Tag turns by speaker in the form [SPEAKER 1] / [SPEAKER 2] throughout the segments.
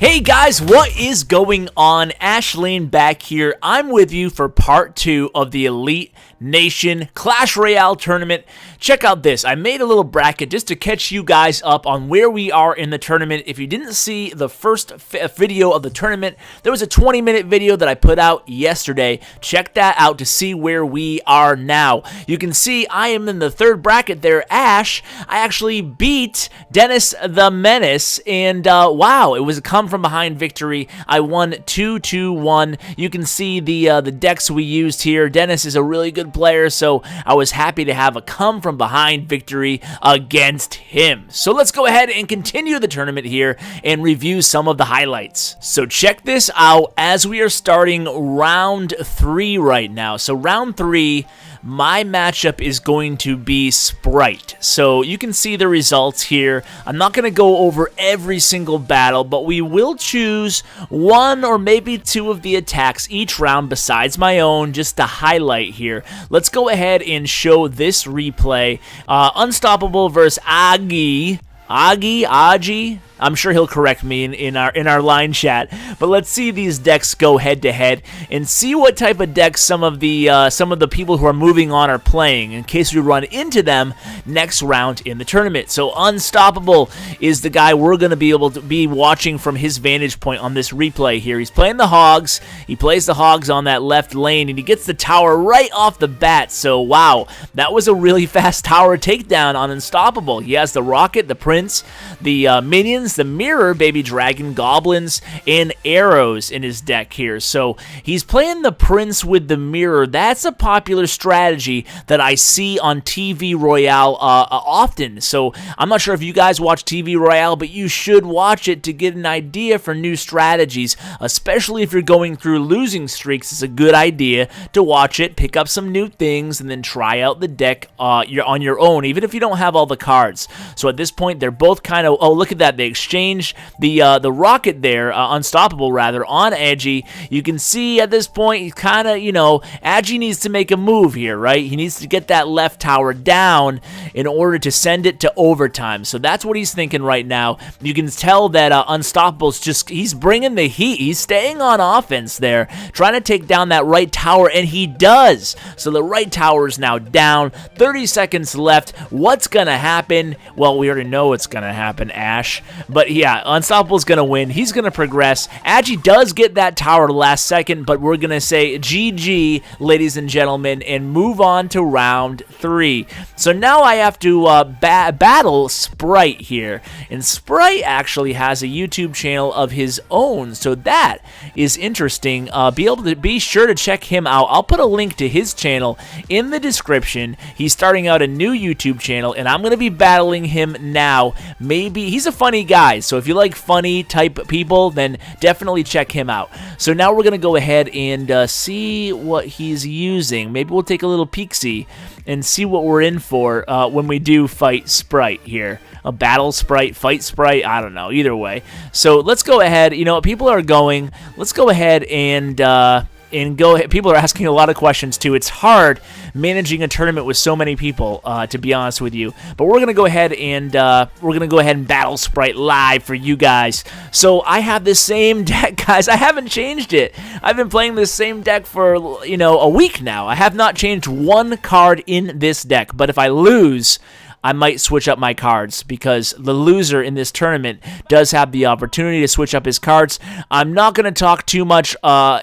[SPEAKER 1] Hey guys, what is going on? Ashlane back here. I'm with you for part 2 of the Elite Nation Clash Royale tournament. Check out this. I made a little bracket just to catch you guys up on where we are in the tournament. If you didn't see the first video of the tournament, there was a 20-minute video that I put out yesterday. Check that out to see where we are now. You can see I am in the third bracket there, Ash. I actually beat DennisTheMennis, and wow, it was a come from behind victory. I won 2-2-1. You can see the decks we used here. Dennis is a really good player, so I was happy to have a come from behind victory against him. So let's go ahead and continue the tournament here and review some of the highlights. So check this out as we are starting round 3 right now. So round 3, my matchup is going to be Sprite. So you can see the results here. I'm not going to go over every single battle, but we will choose 1 or maybe 2 of the attacks each round besides my own, just to highlight here. Let's go ahead and show this replay. Unstoppable versus Agi. I'm sure he'll correct me in our line chat, but let's see these decks go head to head and see what type of decks some of the people who are moving on are playing in case we run into them next round in the tournament. So Unstoppable is the guy we're going to be able to be watching from his vantage point on this replay here. He's playing the Hogs. He plays the Hogs on that left lane, and he gets the tower right off the bat. So wow, that was a really fast tower takedown on Unstoppable. He has the Rocket, the Prince, the minions, the Mirror, Baby Dragon, Goblins, and Arrows in his deck here. So he's playing the Prince with the Mirror. That's a popular strategy that I see on TV Royale often. So I'm not sure if you guys watch TV Royale, but you should watch it to get an idea for new strategies, especially if you're going through losing streaks. It's a good idea to watch it, pick up some new things, and then try out the deck on your own, even if you don't have all the cards. So at this point, they're both kind of, oh, look at that, they exchanged the Rocket there, Unstoppable rather, on Agi. You can see at this point, he's kind of, Agi needs to make a move here, right? He needs to get that left tower down in order to send it to overtime. So that's what he's thinking right now. You can tell that Unstoppable's he's bringing the heat. He's staying on offense there, trying to take down that right tower, and he does. So the right tower is now down. 30 seconds left. What's going to happen? Well, we already know what's going to happen, Ash. But yeah, Unstoppable's going to win. He's going to progress. Agi does get that tower last second, but we're going to say GG, ladies and gentlemen, and move on to round 3. So now I have to battle Sprite here. And Sprite actually has a YouTube channel of his own, so that is interesting. Be sure to check him out. I'll put a link to his channel in the description. He's starting out a new YouTube channel, and I'm going to be battling him now. Maybe he's a funny guy, so if you like funny type people, then definitely check him out. So now we're going to go ahead and see what he's using. Maybe we'll take a little peek-see and see what we're in for when we do fight Sprite here. A battle Sprite, fight Sprite, I don't know, either way. So let's go ahead, people are going, let's go ahead and people are asking a lot of questions too. It's hard managing a tournament with so many people, to be honest with you. But we're gonna go ahead and battle Sprite live for you guys. So I have this same deck, guys. I haven't changed it. I've been playing this same deck for a week now. I have not changed one card in this deck. But if I lose, I might switch up my cards because the loser in this tournament does have the opportunity to switch up his cards. I'm not going to talk too much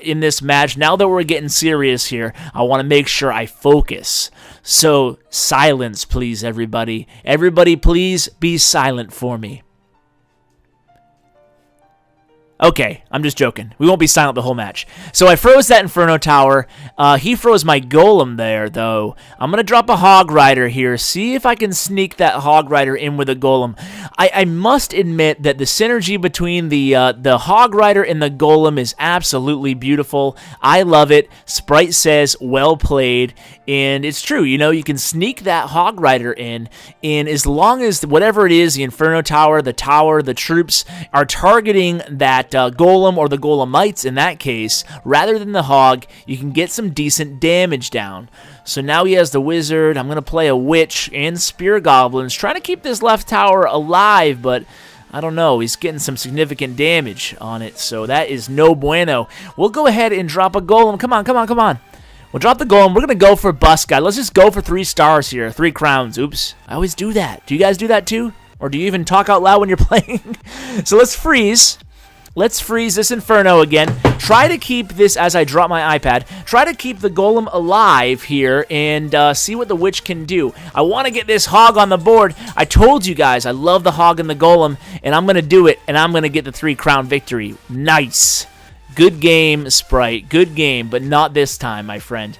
[SPEAKER 1] in this match. Now that we're getting serious here, I want to make sure I focus. So silence, please, everybody. Everybody, please be silent for me. Okay, I'm just joking. We won't be silent the whole match. So I froze that Inferno Tower. He froze my Golem there, though. I'm going to drop a Hog Rider here. See if I can sneak that Hog Rider in with a Golem. I must admit that the synergy between the Hog Rider and the Golem is absolutely beautiful. I love it. Sprite says, well played. And it's true, you can sneak that Hog Rider in, and as long as whatever it is, the Inferno Tower, the troops, are targeting that Golem or the Golemites in that case, rather than the Hog, you can get some decent damage down. So now he has the Wizard. I'm going to play a Witch and Spear Goblins, trying to keep this left tower alive, but I don't know. He's getting some significant damage on it, so that is no bueno. We'll go ahead and drop a golem. Come on, come on, come on. We'll drop the golem. We're going to go for bust guy. Let's just go for 3 stars here. 3 crowns. Oops. I always do that. Do you guys do that too? Or do you even talk out loud when you're playing? So let's freeze. Let's freeze this Inferno again. Try to keep this, as I drop my iPad, try to keep the Golem alive here and see what the Witch can do. I want to get this Hog on the board. I told you guys I love the Hog and the Golem, and I'm going to do it, and I'm going to get the 3 crown victory. Nice. Good game, Sprite. Good game, but not this time, my friend.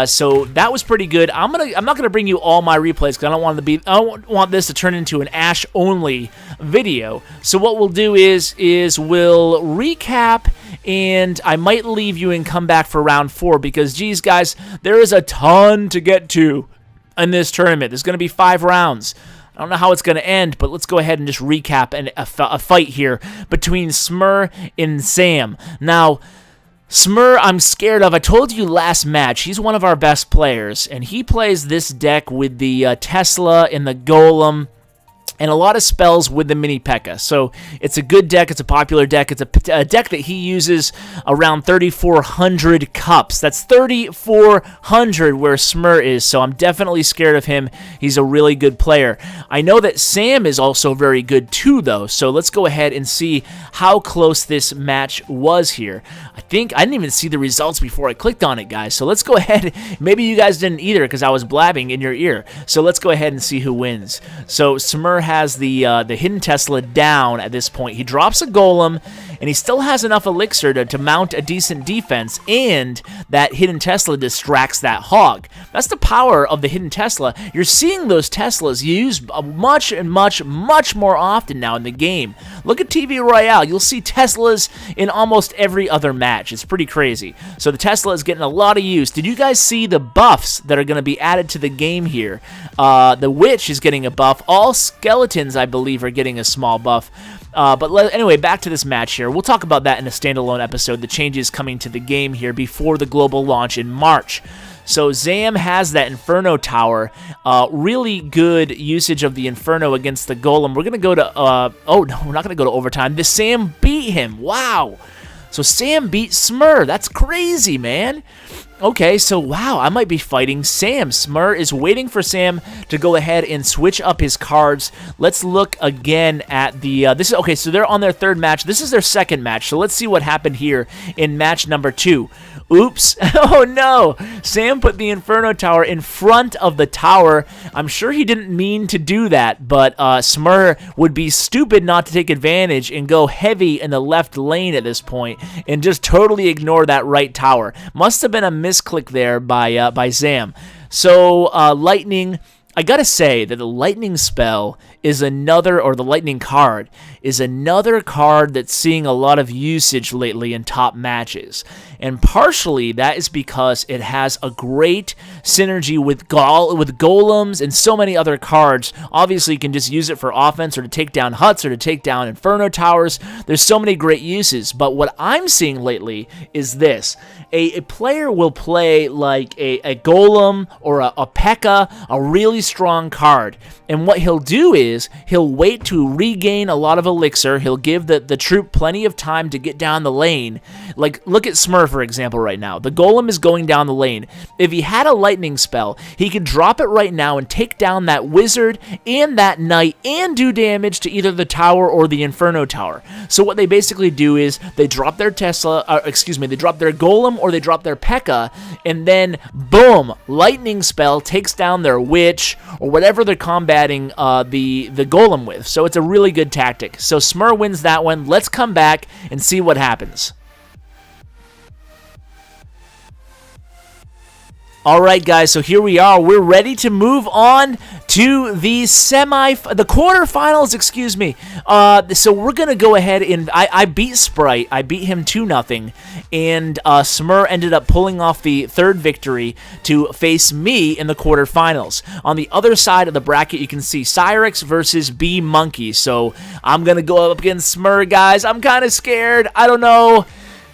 [SPEAKER 1] So that was pretty good. I'm not gonna bring you all my replays because I don't want this to turn into an Ash only video. So what we'll do is we'll recap, and I might leave you and come back for round 4 because, geez, guys, there is a ton to get to in this tournament. There's gonna be 5 rounds. I don't know how it's going to end, but let's go ahead and just recap a fight here between Smur and Sam. Now, Smur, I'm scared of. I told you last match, he's one of our best players, and he plays this deck with the Tesla and the Golem, and a lot of spells with the Mini P.E.K.K.A. So it's a good deck. It's a popular deck. It's a deck that he uses around 3,400 cups. That's 3,400 where Smur is, so I'm definitely scared of him. He's a really good player. I know that Sam is also very good too, though, so let's go ahead and see how close this match was here. I didn't even see the results before I clicked on it, guys, so let's go ahead. Maybe you guys didn't either because I was blabbing in your ear. So let's go ahead and see who wins. So Smur has the hidden Tesla down at this point. He drops a Golem, and he still has enough elixir to mount a decent defense, and that hidden Tesla distracts that Hog. That's the power of the hidden Tesla. You're seeing those Teslas used much and much more often now in the game. Look at TV Royale. You'll see Teslas in almost every other match. It's pretty crazy. So the Tesla is getting a lot of use. Did you guys see the buffs that are going to be added to the game here? The Witch is getting a buff. All skeletons, I believe, are getting a small buff. Anyway, back to this match here. We'll talk about that in a standalone episode, the changes coming to the game here before the global launch in March. So Zam has that Inferno Tower. Really good usage of the Inferno against the Golem. We're going to go to... oh, no, we're not going to go to overtime. The Sam beat him. Wow. So Sam beat Smur. That's crazy, man. Okay, so wow, I might be fighting Sam. Smur is waiting for Sam to go ahead and switch up his cards. Let's look again at the... okay, so they're on their 3rd match. This is their 2nd match, so let's see what happened here in match number 2. Oops. Oh, no. Sam put the Inferno Tower in front of the tower. I'm sure he didn't mean to do that, but Smur would be stupid not to take advantage and go heavy in the left lane at this point and just totally ignore that right tower. Must have been a misclick there by Zam. So, Lightning... I gotta say that the Lightning spell is another, or the Lightning card, is another card that's seeing a lot of usage lately in top matches. And partially that is because it has a great synergy with golems and so many other cards. Obviously, you can just use it for offense or to take down huts or to take down Inferno Towers. There's so many great uses. But what I'm seeing lately is this. A player will play like a golem or a P.E.K.K.A, a really strong card. And what he'll do is he'll wait to regain a lot of elixir. He'll give the troop plenty of time to get down the lane. Like, look at Smur, for example, right now. The golem is going down the lane. If he had a lightning spell, he could drop it right now and take down that wizard and that knight and do damage to either the tower or the Inferno Tower. So what they basically do is they drop their they drop their golem or they drop their P.E.K.K.A, and then boom, lightning spell takes down their witch or whatever they're combating the golem with. So it's a really good tactic. So Smur wins that one. Let's come back and see what happens. Alright guys, so here we are. We're ready to move on to the quarterfinals, excuse me. So we're going to go ahead and I beat Sprite. I beat him 2-0, and Smur ended up pulling off the 3rd victory to face me in the quarterfinals. On the other side of the bracket, you can see Cyrex versus B Monkey. So I'm going to go up against Smur, guys. I'm kind of scared. I don't know.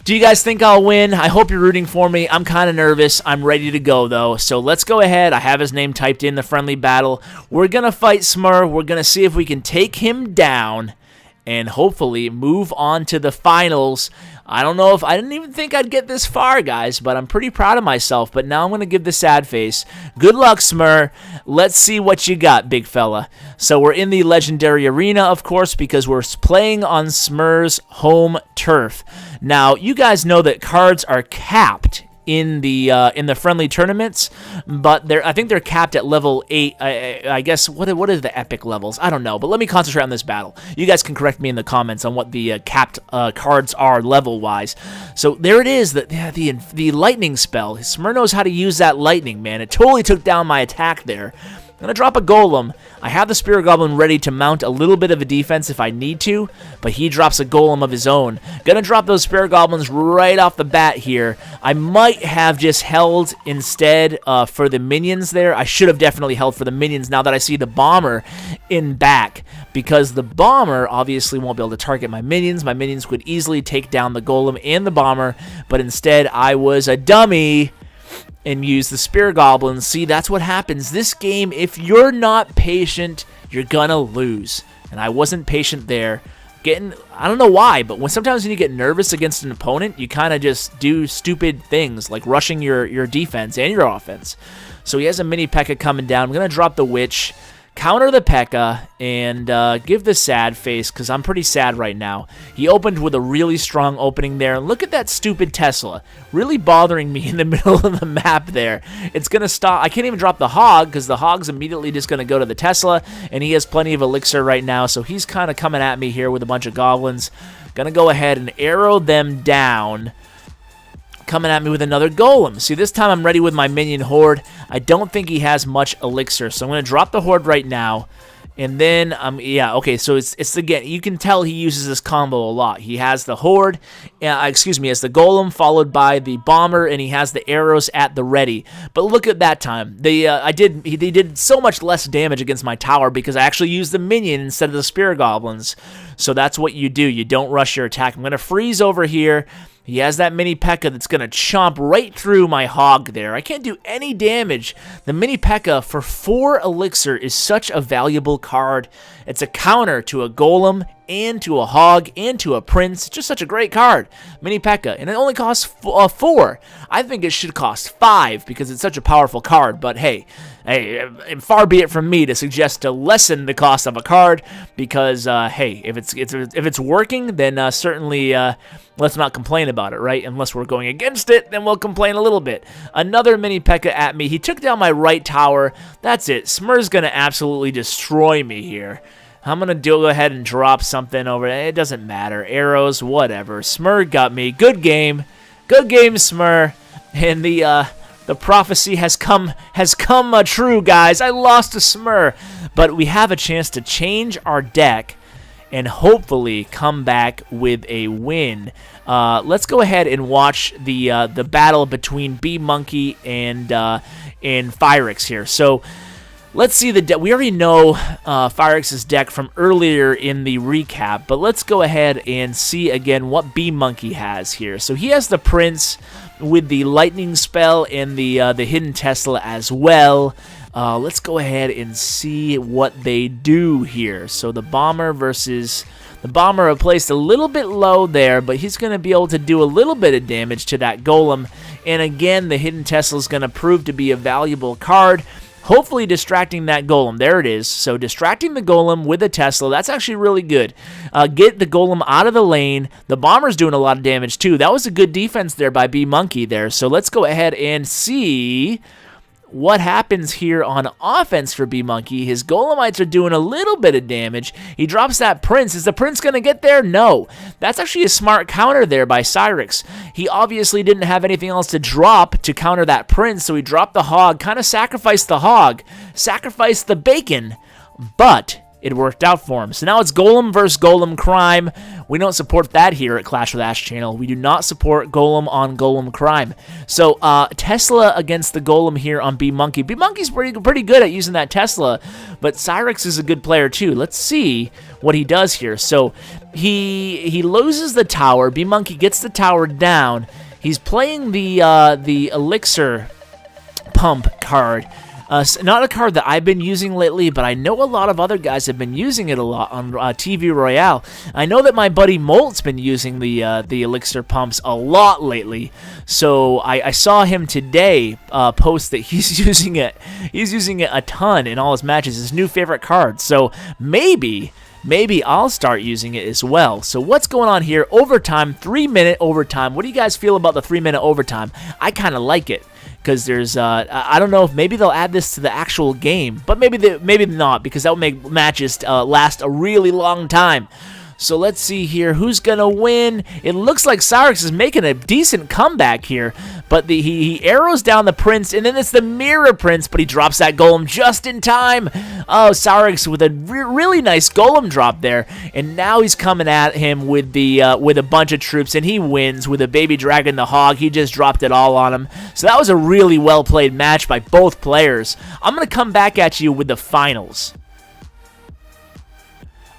[SPEAKER 1] Do you guys think I'll win? I hope you're rooting for me. I'm kind of nervous. I'm ready to go, though. So let's go ahead. I have his name typed in the friendly battle. We're going to fight Smur. We're going to see if we can take him down. and hopefully move on to the finals. I don't know if I didn't even think I'd get this far, guys, but I'm pretty proud of myself. But now I'm going to give the sad face. Good luck, Smur. Let's see what you got, big fella. So we're in the Legendary Arena, of course, because we're playing on Smur's home turf. Now, you guys know that cards are capped in the friendly tournaments, but I think they're capped at level 8. I guess what are the epic levels? I don't know, but let me concentrate on this battle. You guys can correct me in the comments on what the capped cards are level wise. So there it is, the lightning spell. Smur knows how to use that lightning, man. It totally took down my attack there. I'm going to drop a golem. I have the Spirit Goblin ready to mount a little bit of a defense if I need to, but he drops a golem of his own. Going to drop those Spirit Goblins right off the bat here. I might have just held instead for the minions there. I should have definitely held for the minions now that I see the Bomber in back, because the Bomber obviously won't be able to target my minions. My minions could easily take down the golem and the Bomber, but instead I was a dummy and use the Spirit Goblins. See, that's what happens. This game, if you're not patient, you're gonna lose. And I wasn't patient there. I don't know why, but sometimes when you get nervous against an opponent, you kind of just do stupid things, like rushing your defense and your offense. So he has a mini P.E.K.K.A coming down. I'm gonna drop the Witch, counter the P.E.K.K.A, and give the sad face, because I'm pretty sad right now. He opened with a really strong opening there. Look at that stupid Tesla. Really bothering me in the middle of the map there. It's going to stop. I can't even drop the Hog, because the Hog's immediately just going to go to the Tesla, and he has plenty of elixir right now, so he's kind of coming at me here with a bunch of goblins. Going to go ahead and arrow them down. Coming at me with another golem. See, this time I'm ready with my minion horde. I don't think he has much elixir, so I'm going to drop the horde right now. And then, yeah, okay, so it's again, you can tell he uses this combo a lot. He has the horde, excuse me, has the golem followed by the bomber, and he has the arrows at the ready. But look at that time. They did so much less damage against my tower because I actually used the minion instead of the Spirit Goblins. So that's what you do. You don't rush your attack. I'm going to freeze over here. He has that mini P.E.K.K.A that's going to chomp right through my hog there. I can't do any damage. The mini P.E.K.K.A for 4 elixir is such a valuable card. It's a counter to a golem and to a hog and to a prince. It's just such a great card. Mini P.E.K.K.A, and it only costs 4. I think it should cost 5 because it's such a powerful card, but hey, far be it from me to suggest to lessen the cost of a card because, hey, if it's working, then certainly let's not complain about it, right? Unless we're going against it, then we'll complain a little bit. Another mini P.E.K.K.A at me. He took down my right tower. That's it. Smur's going to absolutely destroy me here. I'm going to go ahead and drop something over there. It doesn't matter. Arrows, whatever. Smur got me. Good game. Good game, Smur. And the prophecy has come true, guys. I lost to Smur. But we have a chance to change our deck and hopefully come back with a win. Let's go ahead and watch the battle between Bee Monkey and Phyrix here. So let's see the deck. We already know Phyrix's deck from earlier in the recap, but let's go ahead and see again what Bee Monkey has here. So he has the Prince with the Lightning Spell and the Hidden Tesla as well. Let's go ahead and see what they do here. So the Bomber versus the Bomber are placed a little bit low there, but he's going to be able to do a little bit of damage to that Golem. And again, the Hidden Tesla is going to prove to be a valuable card. Hopefully distracting that Golem. There it is. So distracting the Golem with a Tesla, that's actually really good. Get the Golem out of the lane. The Bomber's doing a lot of damage too. That was a good defense there by Bee Monkey there. So let's go ahead and see what happens here on offense for Bee Monkey. His Golemites are doing a little bit of damage. He drops that Prince. Is the Prince going to get there? No. That's actually a smart counter there by Cyrix. He obviously didn't have anything else to drop to counter that Prince, so he dropped the Hog, kind of sacrificed the Hog, sacrificed the bacon, but it worked out for him. So now it's Golem versus Golem crime. We don't support that here at Clash with Ash channel. We do not support Golem on Golem crime. So Tesla against the Golem here on Bee Monkey. Bee Monkey's pretty good at using that Tesla, but Cyrix is a good player too. Let's see what he does here. So he loses the tower. Bee Monkey gets the tower down. He's playing the elixir pump card. Not a card that I've been using lately, but I know a lot of other guys have been using it a lot on TV Royale. I know that my buddy Molt's been using the elixir pumps a lot lately, so I saw him today post that he's using it. He's using it a ton in all his matches, his new favorite card. So maybe I'll start using it as well. So what's going on here? Overtime, 3-minute overtime. What do you guys feel about the 3-minute overtime? I kind of like it. Because there's, I don't know if maybe they'll add this to the actual game, but maybe not, because that would make matches last a really long time. So let's see here, who's gonna win? It looks like Cyrix is making a decent comeback here, but he arrows down the Prince, and then it's the Mirror Prince, but he drops that Golem just in time. Oh, Cyrix with a really nice Golem drop there, and now he's coming at him with a bunch of troops, and he wins with a Baby Dragon the Hog. He just dropped it all on him. So that was a really well-played match by both players. I'm gonna come back at you with the finals.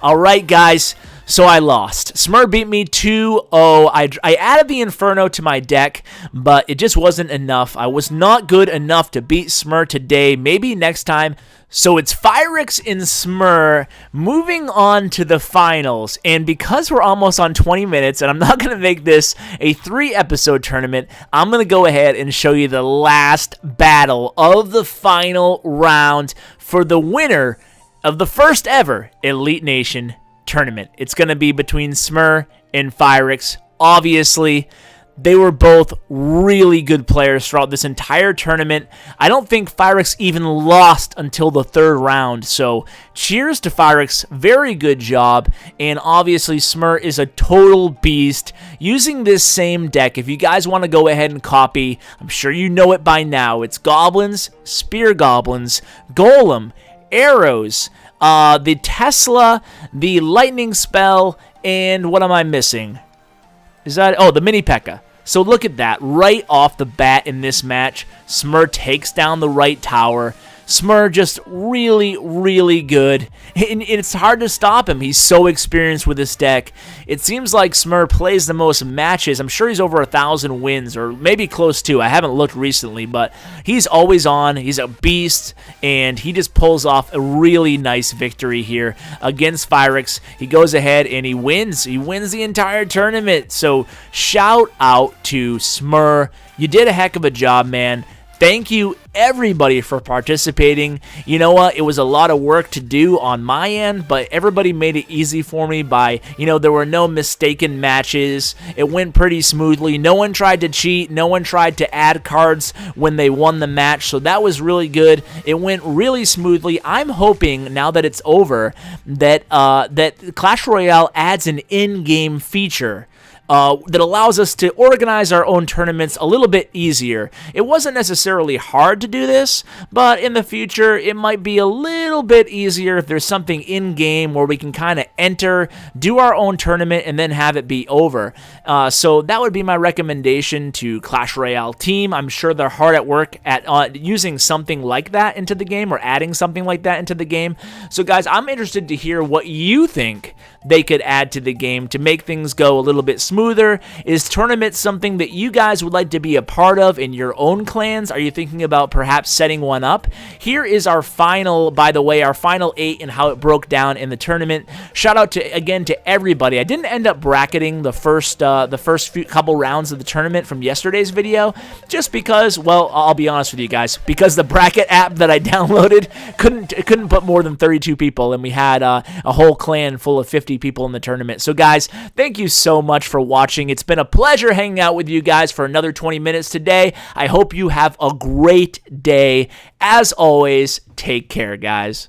[SPEAKER 1] All right, guys. So I lost. Smur beat me 2-0. I added the Inferno to my deck, but it just wasn't enough. I was not good enough to beat Smur today. Maybe next time. So it's Firix and Smur moving on to the finals. And because we're almost on 20 minutes, and I'm not going to make this a 3-episode tournament, I'm going to go ahead and show you the last battle of the final round for the winner of the first ever Elite Nation tournament. It's going to be between Smur and Firix. Obviously, they were both really good players throughout this entire tournament. I don't think Firix even lost until the 3rd round, so cheers to Firix. Very good job, and obviously Smur is a total beast using this same deck. If you guys want to go ahead and copy, I'm sure you know it by now. It's Goblins, Spear Goblins, Golem, Arrows, the Tesla, the Lightning Spell, and what am I missing? Is that, oh, the Mini P.E.K.K.A. So look at that, right off the bat in this match, Smur takes down the right tower. Smur just really, really good. And it's hard to stop him. He's so experienced with this deck. It seems like Smur plays the most matches. I'm sure he's over 1,000 wins, or maybe close to. I haven't looked recently, but he's always on. He's a beast, and he just pulls off a really nice victory here against Firix. He goes ahead and he wins. He wins the entire tournament. So shout out to Smur. You did a heck of a job, man. Thank you, everybody, for participating. You know what? It was a lot of work to do on my end, but everybody made it easy for me by, there were no mistaken matches. It went pretty smoothly. No one tried to cheat. No one tried to add cards when they won the match, so that was really good. It went really smoothly. I'm hoping, now that it's over, that Clash Royale adds an in-game feature that allows us to organize our own tournaments a little bit easier. It wasn't necessarily hard to do this, but in the future, it might be a little bit easier if there's something in-game where we can kind of enter, do our own tournament, and then have it be over. So that would be my recommendation to Clash Royale team. I'm sure they're hard at work at using something like that into the game, or adding something like that into the game. So guys, I'm interested to hear what you think they could add to the game to make things go a little bit smoother. Is tournament something that you guys would like to be a part of in your own clans? Are you thinking about perhaps setting one up? Here is our final, by the way, our final 8 and how it broke down in the tournament. Shout out again to everybody. I didn't end up bracketing the first couple rounds of the tournament from yesterday's video, just because, well, I'll be honest with you guys, because the bracket app that I downloaded couldn't put more than 32 people, and we had a whole clan full of 50 people in the tournament. So guys, thank you so much for watching. It's been a pleasure hanging out with you guys for another 20 minutes today. I hope you have a great day. As always, take care, guys.